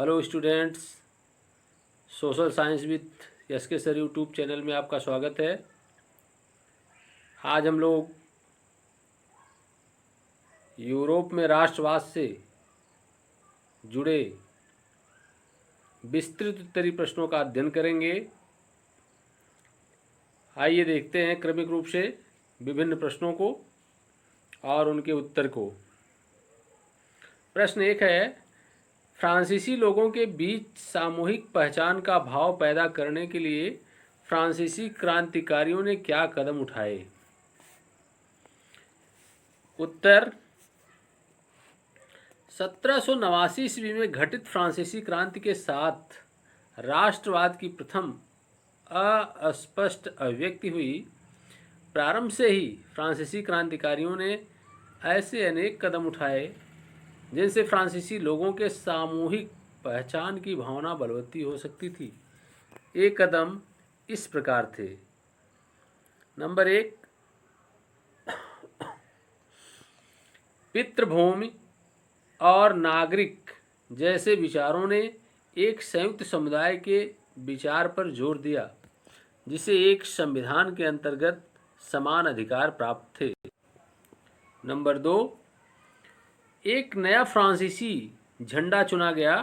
Hello students, social science with S के sir YouTube channel में आपका स्वागत है। आज हम लोग यूरोप में राष्ट्रवाद से जुड़े विस्तृत उत्तरी प्रश्नों का अध्ययन करेंगे। आइए देखते हैं क्रमिक रूप से विभिन्न प्रश्नों को और उनके उत्तर को। प्रश्न 1 है, फ्रांसीसी लोगों के बीच सामूहिक पहचान का भाव पैदा करने के लिए फ्रांसीसी क्रांतिकारियों ने क्या कदम उठाए? उत्तर, 1789 ईस्वी में घटित फ्रांसीसी क्रांति के साथ राष्ट्रवाद की प्रथम अस्पष्ट अभिव्यक्ति हुई। प्रारंभ से ही फ्रांसीसी क्रांतिकारियों ने ऐसे अनेक कदम उठाए जिनसे फ्रांसीसी लोगों के सामूहिक पहचान की भावना बलवती हो सकती थी। ये कदम इस प्रकार थे। नंबर 1, पितृभूमि और नागरिक जैसे विचारों ने एक संयुक्त समुदाय के विचार पर जोर दिया, जिसे एक संविधान के अंतर्गत समान अधिकार प्राप्त थे। नंबर 2, एक नया फ्रांसीसी झंडा चुना गया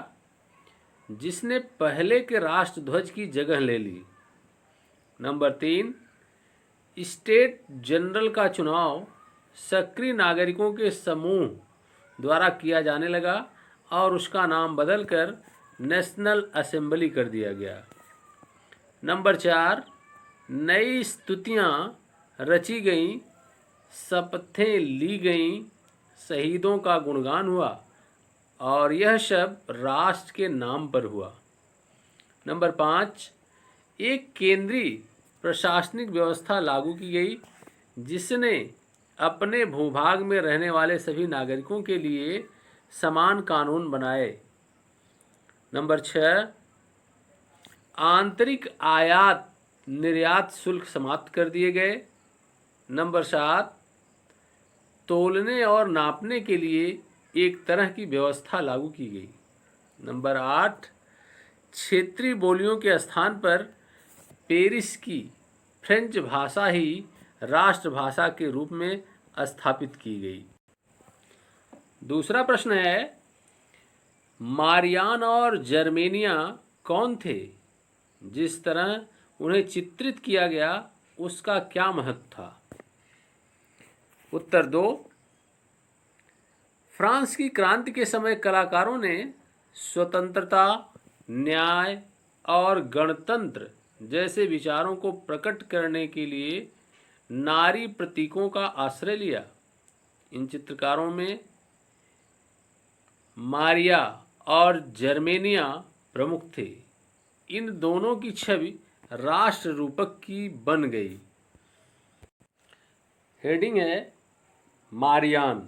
जिसने पहले के राष्ट्रध्वज की जगह ले ली। नंबर 3, स्टेट जनरल का चुनाव सक्रिय नागरिकों के समूह द्वारा किया जाने लगा और उसका नाम बदलकर नेशनल असेंबली कर दिया गया। नंबर 4, नई स्तुतियाँ रची गईं, शपथें ली गईं, शहीदों का गुणगान हुआ और यह सब राष्ट्र के नाम पर हुआ। नंबर 5, एक केंद्रीय प्रशासनिक व्यवस्था लागू की गई जिसने अपने भूभाग में रहने वाले सभी नागरिकों के लिए समान कानून बनाए। नंबर 6, आंतरिक आयात निर्यात शुल्क समाप्त कर दिए गए। नंबर 7, तौलने और नापने के लिए एक तरह की व्यवस्था लागू की गई। नंबर 8, क्षेत्रीय बोलियों के स्थान पर पेरिस की फ्रेंच भाषा ही राष्ट्रभाषा के रूप में स्थापित की गई। दूसरा प्रश्न है, मारियान और जर्मेनिया कौन थे? जिस तरह उन्हें चित्रित किया गया उसका क्या महत्व था? उत्तर 2, फ्रांस की क्रांति के समय कलाकारों ने स्वतंत्रता, न्याय और गणतंत्र जैसे विचारों को प्रकट करने के लिए नारी प्रतीकों का आश्रय लिया। इन चित्रकारों में मारिया और जर्मेनिया प्रमुख थे। इन दोनों की छवि राष्ट्र रूपक की बन गई। हेडिंग है, मारियान।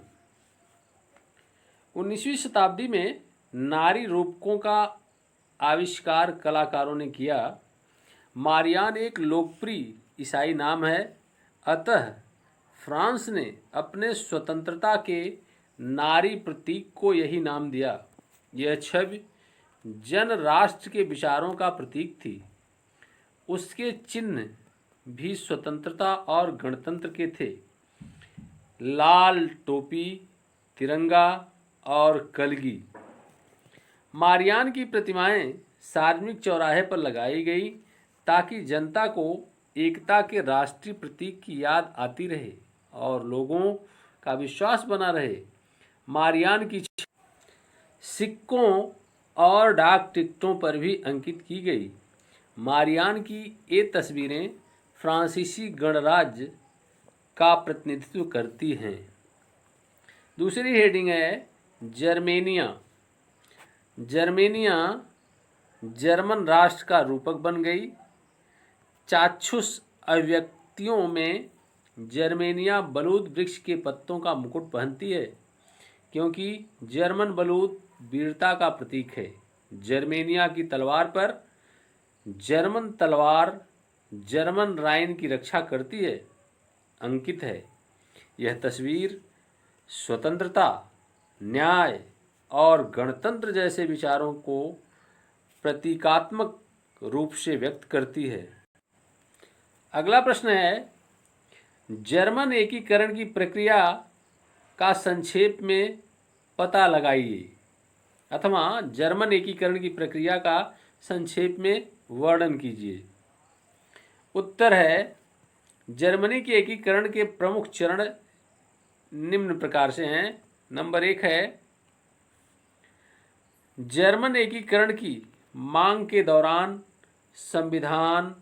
19वीं शताब्दी में नारी रूपकों का आविष्कार कलाकारों ने किया। मारियान एक लोकप्रिय ईसाई नाम है, अतः फ्रांस ने अपने स्वतंत्रता के नारी प्रतीक को यही नाम दिया। यह छवि जन राष्ट्र के विचारों का प्रतीक थी। उसके चिन्ह भी स्वतंत्रता और गणतंत्र के थे, लाल टोपी, तिरंगा और कलगी। मारियान की प्रतिमाएं सार्वजनिक चौराहे पर लगाई गई ताकि जनता को एकता के राष्ट्रीय प्रतीक की याद आती रहे और लोगों का विश्वास बना रहे। मारियान की सिक्कों और डाक टिकटों पर भी अंकित की गई। मारियान की ये तस्वीरें फ्रांसीसी गणराज्य का प्रतिनिधित्व करती हैं। दूसरी हेडिंग है, जर्मेनिया। जर्मेनिया जर्मन राष्ट्र का रूपक बन गई। चाक्षुष अभिव्यक्तियों में जर्मेनिया बलूत वृक्ष के पत्तों का मुकुट पहनती है, क्योंकि जर्मन बलूत वीरता का प्रतीक है। जर्मेनिया की तलवार पर जर्मन तलवार जर्मन राइन की रक्षा करती है अंकित है। यह तस्वीर स्वतंत्रता, न्याय और गणतंत्र जैसे विचारों को प्रतीकात्मक रूप से व्यक्त करती है। अगला प्रश्न है, जर्मन एकीकरण की प्रक्रिया का संक्षेप में पता लगाइए, अथवा जर्मन एकीकरण की प्रक्रिया का संक्षेप में वर्णन कीजिए। उत्तर है, जर्मनी के एकीकरण के प्रमुख चरण निम्न प्रकार से हैं। नंबर 1 है, जर्मन एकीकरण की मांग के दौरान संविधान,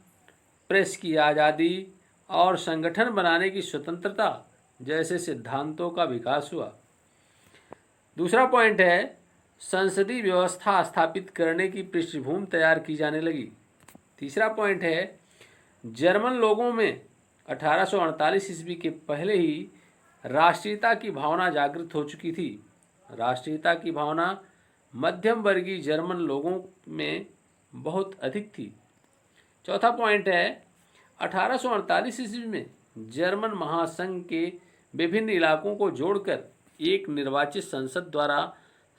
प्रेस की आज़ादी और संगठन बनाने की स्वतंत्रता जैसे सिद्धांतों का विकास हुआ। दूसरा पॉइंट है, संसदीय व्यवस्था स्थापित करने की पृष्ठभूमि तैयार की जाने लगी। तीसरा पॉइंट है, जर्मन लोगों में 1848 ईस्वी के पहले ही राष्ट्रीयता की भावना जागृत हो चुकी थी। राष्ट्रीयता की भावना मध्यम वर्गीय जर्मन लोगों में बहुत अधिक थी। चौथा पॉइंट है, 1848 ईस्वी में जर्मन महासंघ के विभिन्न इलाकों को जोड़कर एक निर्वाचित संसद द्वारा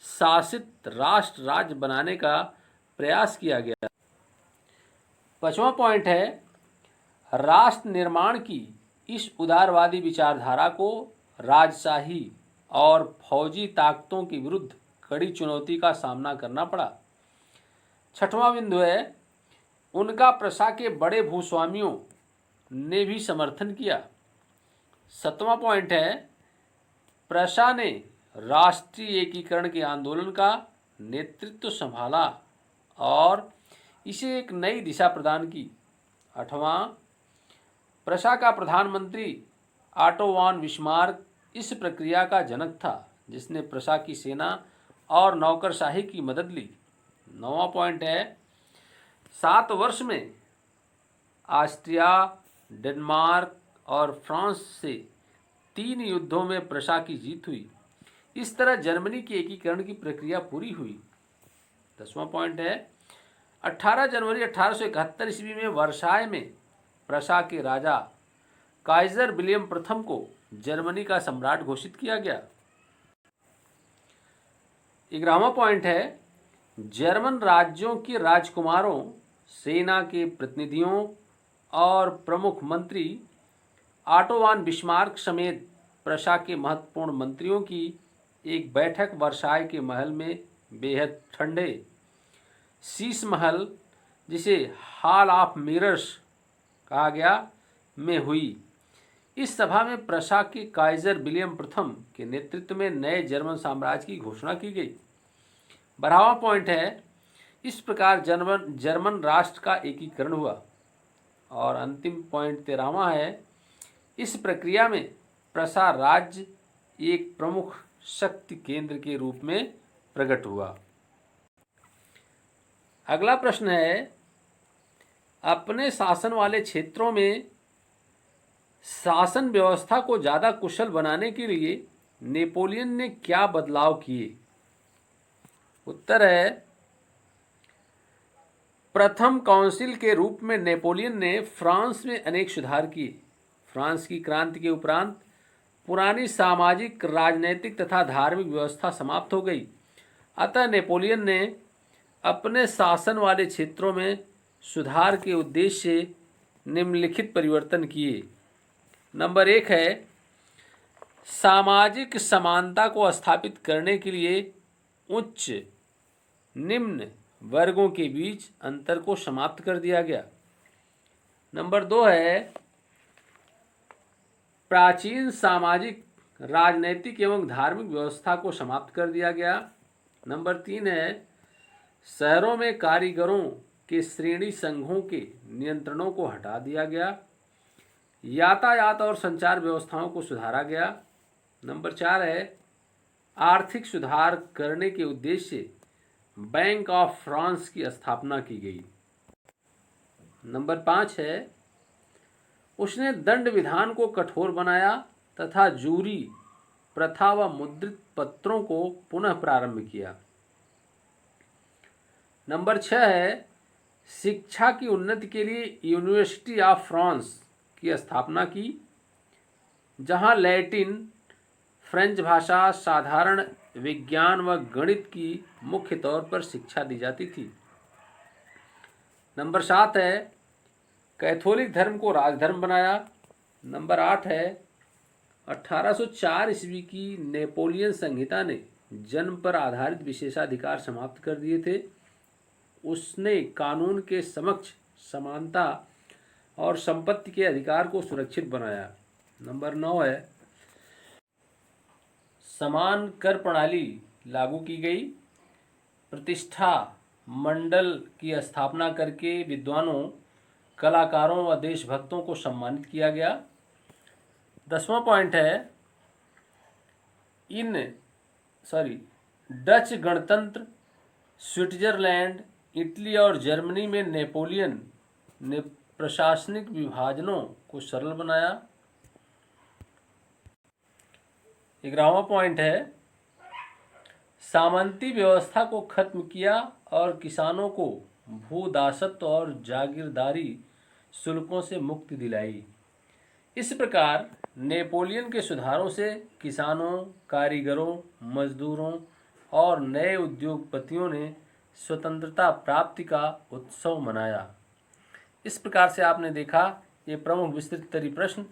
शासित राष्ट्र राज्य बनाने का प्रयास किया गया। पांचवा पॉइंट है, राष्ट्र निर्माण की इस उदारवादी विचारधारा को राजशाही और फौजी ताकतों के विरुद्ध कड़ी चुनौती का सामना करना पड़ा। छठवां बिंदु है, उनका प्रशा के बड़े भूस्वामियों ने भी समर्थन किया। सातवां पॉइंट है, प्रशा ने राष्ट्रीय एकीकरण के आंदोलन का नेतृत्व संभाला और इसे एक नई दिशा प्रदान की। आठवां, प्रशा का प्रधानमंत्री ऑटो वॉन बिस्मार्क इस प्रक्रिया का जनक था जिसने प्रशा की सेना और नौकरशाही की मदद ली। नौवां पॉइंट है, 7 वर्ष में ऑस्ट्रिया, डेनमार्क और फ्रांस से 3 युद्धों में प्रशा की जीत हुई। इस तरह जर्मनी की एकीकरण की प्रक्रिया पूरी हुई। 10वां पॉइंट है, 18 जनवरी 1871 ईस्वी में वर्साय में प्रशा के राजा काइजर विलियम प्रथम को जर्मनी का सम्राट घोषित किया गया। 11वां पॉइंट है, जर्मन राज्यों के राजकुमारों, सेना के प्रतिनिधियों और प्रमुख मंत्री ऑटो वॉन बिस्मार्क समेत प्रशा के महत्वपूर्ण मंत्रियों की एक बैठक वर्साय के महल में बेहद ठंडे शीश महल, जिसे हॉल ऑफ मिरर्स कहा गया, में हुई। इस सभा में प्रशा के काइजर विलियम प्रथम के नेतृत्व में नए जर्मन साम्राज्य की घोषणा की गई। 12वां पॉइंट है, इस प्रकार जर्मन राष्ट्र का एकीकरण हुआ। और अंतिम पॉइंट 13वां है, इस प्रक्रिया में प्रशा राज्य एक प्रमुख शक्ति केंद्र के रूप में प्रकट हुआ। अगला प्रश्न है, अपने शासन वाले क्षेत्रों में शासन व्यवस्था को ज़्यादा कुशल बनाने के लिए नेपोलियन ने क्या बदलाव किए? उत्तर है, प्रथम काउंसिल के रूप में नेपोलियन ने फ्रांस में अनेक सुधार किए। फ्रांस की क्रांति के उपरांत पुरानी सामाजिक, राजनीतिक तथा धार्मिक व्यवस्था समाप्त हो गई। अतः नेपोलियन ने अपने शासन वाले क्षेत्रों में सुधार के उद्देश्य से निम्नलिखित परिवर्तन किए। नंबर 1 है, सामाजिक समानता को स्थापित करने के लिए उच्च निम्न वर्गों के बीच अंतर को समाप्त कर दिया गया। नंबर 2 है, प्राचीन सामाजिक, राजनैतिक एवं धार्मिक व्यवस्था को समाप्त कर दिया गया। नंबर 3 है, शहरों में कारीगरों के श्रेणी संघों के नियंत्रणों को हटा दिया गया। यातायात और संचार व्यवस्थाओं को सुधारा गया। नंबर 4 है, आर्थिक सुधार करने के उद्देश्य से बैंक ऑफ फ्रांस की स्थापना की गई। नंबर 5 है, उसने दंड विधान को कठोर बनाया तथा जूरी प्रथा व मुद्रित पत्रों को पुनः प्रारंभ किया। नंबर 6 है, शिक्षा की उन्नति के लिए यूनिवर्सिटी ऑफ फ्रांस की स्थापना की, जहां लैटिन, फ्रेंच भाषा, साधारण विज्ञान व गणित की मुख्य तौर पर शिक्षा दी जाती थी। नंबर 7 है कैथोलिक धर्म को राजधर्म बनाया। नंबर 8 है 1804 ईस्वी की नेपोलियन संहिता ने जन्म पर आधारित विशेषाधिकार समाप्त कर दिए थे। उसने कानून के समक्ष समानता और संपत्ति के अधिकार को सुरक्षित बनाया। नंबर 9 है समान कर प्रणाली लागू की गई। प्रतिष्ठा मंडल की स्थापना करके विद्वानों, कलाकारों व देशभक्तों को सम्मानित किया गया। 10वां पॉइंट है डच गणतंत्र, स्विट्जरलैंड, इटली और जर्मनी में नेपोलियन ने प्रशासनिक विभाजनों को सरल बनाया। 11वां पॉइंट है सामंती व्यवस्था को खत्म किया और किसानों को भूदासत्व और जागीरदारी शुल्कों से मुक्ति दिलाई। इस प्रकार नेपोलियन के सुधारों से किसानों, कारीगरों, मजदूरों और नए उद्योगपतियों ने स्वतंत्रता प्राप्ति का उत्सव मनाया। इस प्रकार से आपने देखा ये प्रमुख विस्तृत प्रश्न,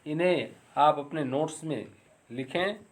इन्हें आप अपने नोट्स में लिखें